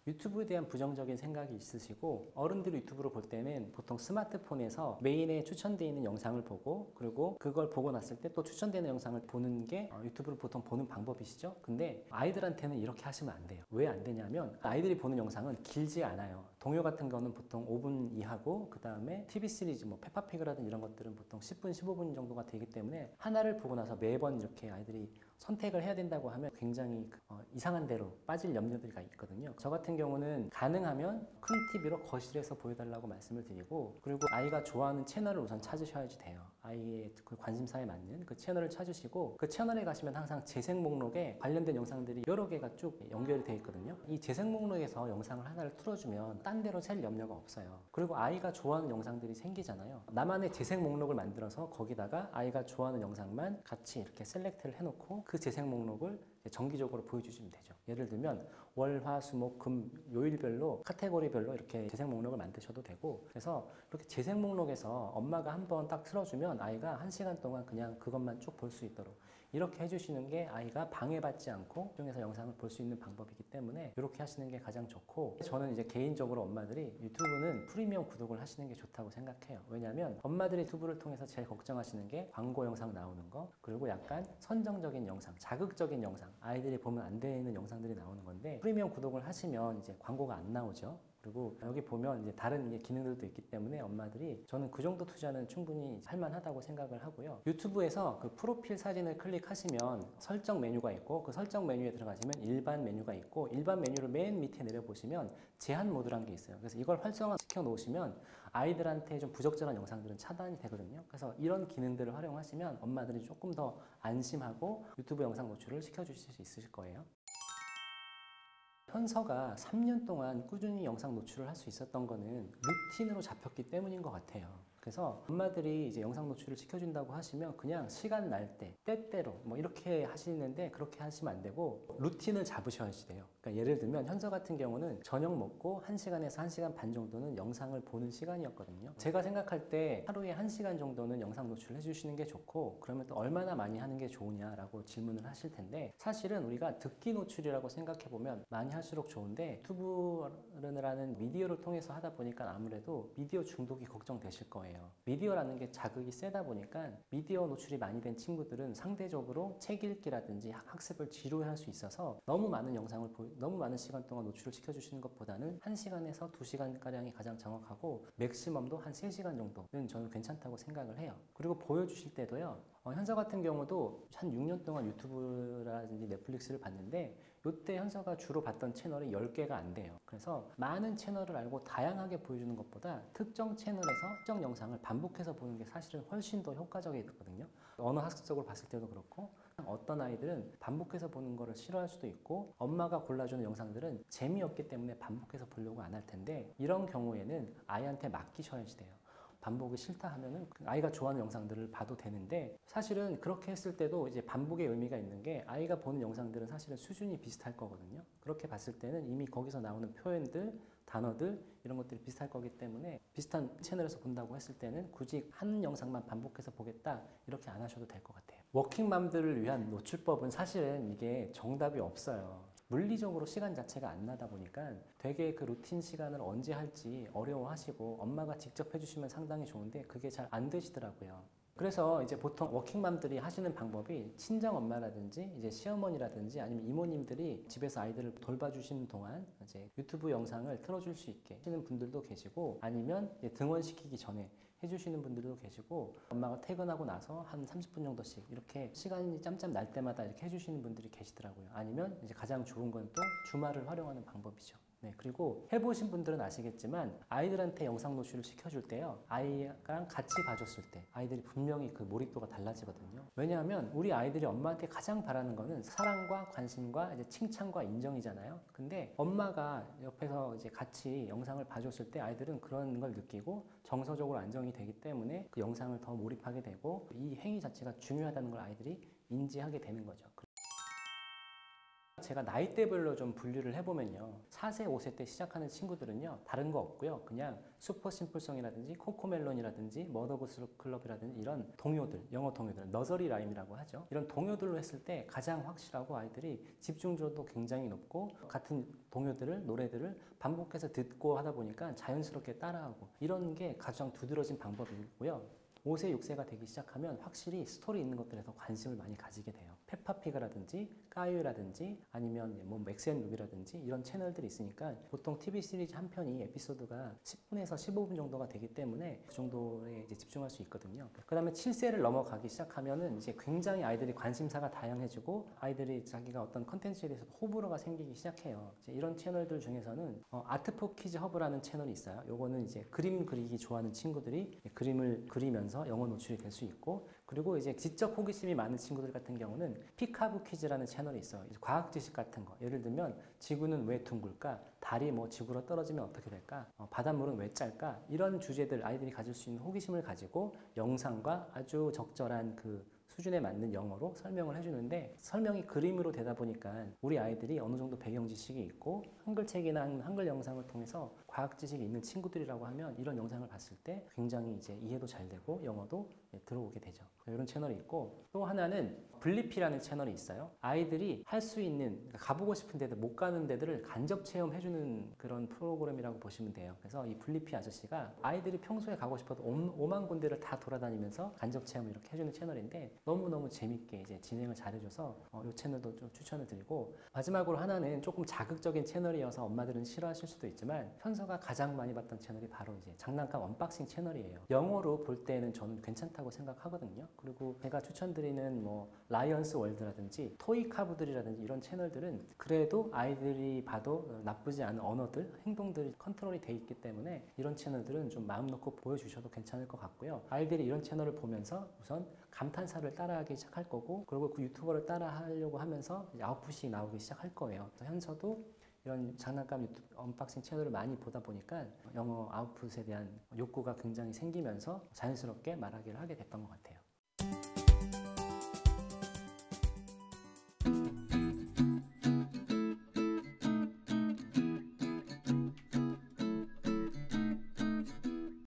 유튜브에 대한 부정적인 생각이 있으시고 어른들이 유튜브를 볼 때는 보통 스마트폰에서 메인에 추천되어 있는 영상을 보고 그리고 그걸 보고 났을 때 또 추천되는 영상을 보는 게 유튜브를 보통 보는 방법이시죠. 근데 아이들한테는 이렇게 하시면 안 돼요. 왜 안 되냐면 아이들이 보는 영상은 길지 않아요. 동요 같은 거는 보통 5분 이하고 그 다음에 TV 시리즈 뭐 페파피그라든 이런 것들은 보통 10분, 15분 정도가 되기 때문에 하나를 보고 나서 매번 이렇게 아이들이 선택을 해야 된다고 하면 굉장히 이상한 대로 빠질 염려들이 있거든요. 저 같은 경우는 가능하면 큰 TV로 거실에서 보여달라고 말씀을 드리고 그리고 아이가 좋아하는 채널을 우선 찾으셔야지 돼요. 아이의 그 관심사에 맞는 그 채널을 찾으시고 그 채널에 가시면 항상 재생 목록에 관련된 영상들이 여러 개가 쭉 연결이 되어 있거든요. 이 재생 목록에서 영상을 하나를 틀어주면 딴 데로 셀 염려가 없어요. 그리고 아이가 좋아하는 영상들이 생기잖아요. 나만의 재생 목록을 만들어서 거기다가 아이가 좋아하는 영상만 같이 이렇게 셀렉트를 해놓고 그 재생 목록을 정기적으로 보여주시면 되죠. 예를 들면 월, 화, 수, 목, 금, 요일별로 카테고리별로 이렇게 재생 목록을 만드셔도 되고 그래서 이렇게 재생 목록에서 엄마가 한번 딱 틀어주면 아이가 1시간 동안 그냥 그것만 쭉 볼 수 있도록 이렇게 해주시는 게 아이가 방해받지 않고 중에서 영상을 볼 수 있는 방법이기 때문에 이렇게 하시는 게 가장 좋고 저는 이제 개인적으로 엄마들이 유튜브는 프리미엄 구독을 하시는 게 좋다고 생각해요. 왜냐하면 엄마들이 유튜브를 통해서 제일 걱정하시는 게 광고 영상 나오는 거 그리고 약간 선정적인 영상, 자극적인 영상 아이들이 보면 안 되는 영상들이 나오는 건데 프리미엄 구독을 하시면 이제 광고가 안 나오죠. 그리고 여기 보면 이제 다른 기능들도 있기 때문에 엄마들이 저는 그 정도 투자는 충분히 할만하다고 생각을 하고요. 유튜브에서 그 프로필 사진을 클릭하시면 설정 메뉴가 있고 그 설정 메뉴에 들어가시면 일반 메뉴가 있고 일반 메뉴를 맨 밑에 내려보시면 제한 모드라는 게 있어요. 그래서 이걸 활성화시켜 놓으시면 아이들한테 좀 부적절한 영상들은 차단이 되거든요. 그래서 이런 기능들을 활용하시면 엄마들이 조금 더 안심하고 유튜브 영상 노출을 시켜주실 수 있으실 거예요. 현서가 3년 동안 꾸준히 영상 노출을 할 수 있었던 거는 루틴으로 잡혔기 때문인 것 같아요. 그래서 엄마들이 이제 영상 노출을 시켜준다고 하시면 그냥 시간 날 때, 때때로 뭐 이렇게 하시는데 그렇게 하시면 안 되고 루틴을 잡으셔야지 돼요. 그러니까 예를 들면 현서 같은 경우는 저녁 먹고 1시간에서 1시간 반 정도는 영상을 보는 시간이었거든요. 제가 생각할 때 하루에 1시간 정도는 영상 노출을 해주시는 게 좋고 그러면 또 얼마나 많이 하는 게 좋으냐라고 질문을 하실 텐데 사실은 우리가 듣기 노출이라고 생각해보면 많이 할수록 좋은데 유튜브라는 미디어를 통해서 하다 보니까 아무래도 미디어 중독이 걱정되실 거예요. 미디어라는 게 자극이 세다 보니까 미디어 노출이 많이 된 친구들은 상대적으로 책 읽기라든지 학습을 지루해할 수 있어서 너무 많은 영상을 너무 많은 시간 동안 노출을 시켜주시는 것보다는 1시간에서 2시간가량이 가장 정확하고 맥시멈도 한 3시간 정도는 저는 괜찮다고 생각을 해요. 그리고 보여주실 때도요. 현서 같은 경우도 한 6년 동안 유튜브라든지 넷플릭스를 봤는데 이때 현서가 주로 봤던 채널이 10개가 안 돼요. 그래서 많은 채널을 알고 다양하게 보여주는 것보다 특정 채널에서 특정 영상을 반복해서 보는 게 사실은 훨씬 더 효과적이거든요. 언어 학습적으로 봤을 때도 그렇고 어떤 아이들은 반복해서 보는 거를 싫어할 수도 있고 엄마가 골라주는 영상들은 재미없기 때문에 반복해서 보려고 안 할 텐데 이런 경우에는 아이한테 맡기셔야지 돼요. 반복이 싫다 하면은 아이가 좋아하는 영상들을 봐도 되는데 사실은 그렇게 했을 때도 이제 반복의 의미가 있는 게 아이가 보는 영상들은 사실은 수준이 비슷할 거거든요. 그렇게 봤을 때는 이미 거기서 나오는 표현들, 단어들 이런 것들이 비슷할 거기 때문에 비슷한 채널에서 본다고 했을 때는 굳이 한 영상만 반복해서 보겠다 이렇게 안 하셔도 될 것 같아요. 워킹맘들을 위한 노출법은 사실은 이게 정답이 없어요. 물리적으로 시간 자체가 안 나다 보니까 되게 그 루틴 시간을 언제 할지 어려워하시고 엄마가 직접 해주시면 상당히 좋은데 그게 잘 안 되시더라고요. 그래서 이제 보통 워킹맘들이 하시는 방법이 친정 엄마라든지 이제 시어머니라든지 아니면 이모님들이 집에서 아이들을 돌봐주시는 동안 이제 유튜브 영상을 틀어줄 수 있게 하시는 분들도 계시고 아니면 등원시키기 전에 해주시는 분들도 계시고 엄마가 퇴근하고 나서 한 30분 정도씩 이렇게 시간이 짬짬 날 때마다 이렇게 해주시는 분들이 계시더라고요. 아니면 이제 가장 좋은 건 또 주말을 활용하는 방법이죠. 네, 그리고 해보신 분들은 아시겠지만 아이들한테 영상 노출을 시켜줄 때요 아이랑 같이 봐줬을 때 아이들이 분명히 그 몰입도가 달라지거든요. 왜냐하면 우리 아이들이 엄마한테 가장 바라는 거는 사랑과 관심과 이제 칭찬과 인정이잖아요. 근데 엄마가 옆에서 이제 같이 영상을 봐줬을 때 아이들은 그런 걸 느끼고 정서적으로 안정이 되기 때문에 그 영상을 더 몰입하게 되고 이 행위 자체가 중요하다는 걸 아이들이 인지하게 되는 거죠. 제가 나이대별로 좀 분류를 해보면요. 4세, 5세 때 시작하는 친구들은요. 다른 거 없고요. 그냥 슈퍼 심플송이라든지 코코멜론이라든지 머더구스 클럽이라든지 이런 동요들, 영어 동요들, 너저리 라임이라고 하죠. 이런 동요들로 했을 때 가장 확실하고 아이들이 집중도도 굉장히 높고 같은 동요들을, 노래들을 반복해서 듣고 하다 보니까 자연스럽게 따라하고 이런 게 가장 두드러진 방법이고요. 5세, 6세가 되기 시작하면 확실히 스토리 있는 것들에 더 관심을 많이 가지게 돼요. 페파피그라든지 까유라든지 아니면 뭐 맥스앤루비라든지 이런 채널들이 있으니까 보통 TV 시리즈 한 편이 에피소드가 10분에서 15분 정도가 되기 때문에 그 정도에 이제 집중할 수 있거든요. 그 다음에 7세를 넘어가기 시작하면은 이제 굉장히 아이들이 관심사가 다양해지고 아이들이 자기가 어떤 컨텐츠에 대해서 호불호가 생기기 시작해요. 이제 이런 채널들 중에서는 아트포 키즈 허브라는 채널이 있어요. 요거는 이제 그림 그리기 좋아하는 친구들이 그림을 그리면서 영어 노출이 될 수 있고, 그리고 이제 지적 호기심이 많은 친구들 같은 경우는 피카부 퀴즈라는 채널이 있어요. 이제 과학 지식 같은 거. 예를 들면 지구는 왜 둥글까? 달이 뭐 지구로 떨어지면 어떻게 될까? 바닷물은 왜 짤까? 이런 주제들 아이들이 가질 수 있는 호기심을 가지고 영상과 아주 적절한 그 수준에 맞는 영어로 설명을 해주는데, 설명이 그림으로 되다 보니까 우리 아이들이 어느 정도 배경 지식이 있고 한글책이나 한글 영상을 통해서 과학 지식이 있는 친구들이라고 하면 이런 영상을 봤을 때 굉장히 이제 이해도 잘 되고 영어도 들어오게 되죠. 이런 채널이 있고, 또 하나는 블리피라는 채널이 있어요. 아이들이 할 수 있는, 가보고 싶은 데들, 못 가는 데들을 간접 체험해주는 그런 프로그램이라고 보시면 돼요. 그래서 이 블리피 아저씨가 아이들이 평소에 가고 싶어도 5만 군데를 다 돌아다니면서 간접 체험 이렇게 해주는 채널인데 너무너무 재밌게 이제 진행을 잘해줘서 이 채널도 좀 추천을 드리고, 마지막으로 하나는 조금 자극적인 채널이어서 엄마들은 싫어하실 수도 있지만 현서가 가장 많이 봤던 채널이 바로 이제 장난감 언박싱 채널이에요. 영어로 볼 때는 저는 괜찮다고 생각하거든요. 그리고 제가 추천드리는 뭐 라이언스 월드라든지 토이카부들이라든지 이런 채널들은 그래도 아이들이 봐도 나쁘지 않은 언어들, 행동들이 컨트롤이 돼 있기 때문에 이런 채널들은 좀 마음 놓고 보여주셔도 괜찮을 것 같고요. 아이들이 이런 채널을 보면서 우선 감탄사를 따라하기 시작할 거고, 그리고 그 유튜버를 따라하려고 하면서 이제 아웃풋이 나오기 시작할 거예요. 그래서 현서도 이런 장난감 유튜브 언박싱 채널을 많이 보다 보니까 영어 아웃풋에 대한 욕구가 굉장히 생기면서 자연스럽게 말하기를 하게 됐던 것 같아요.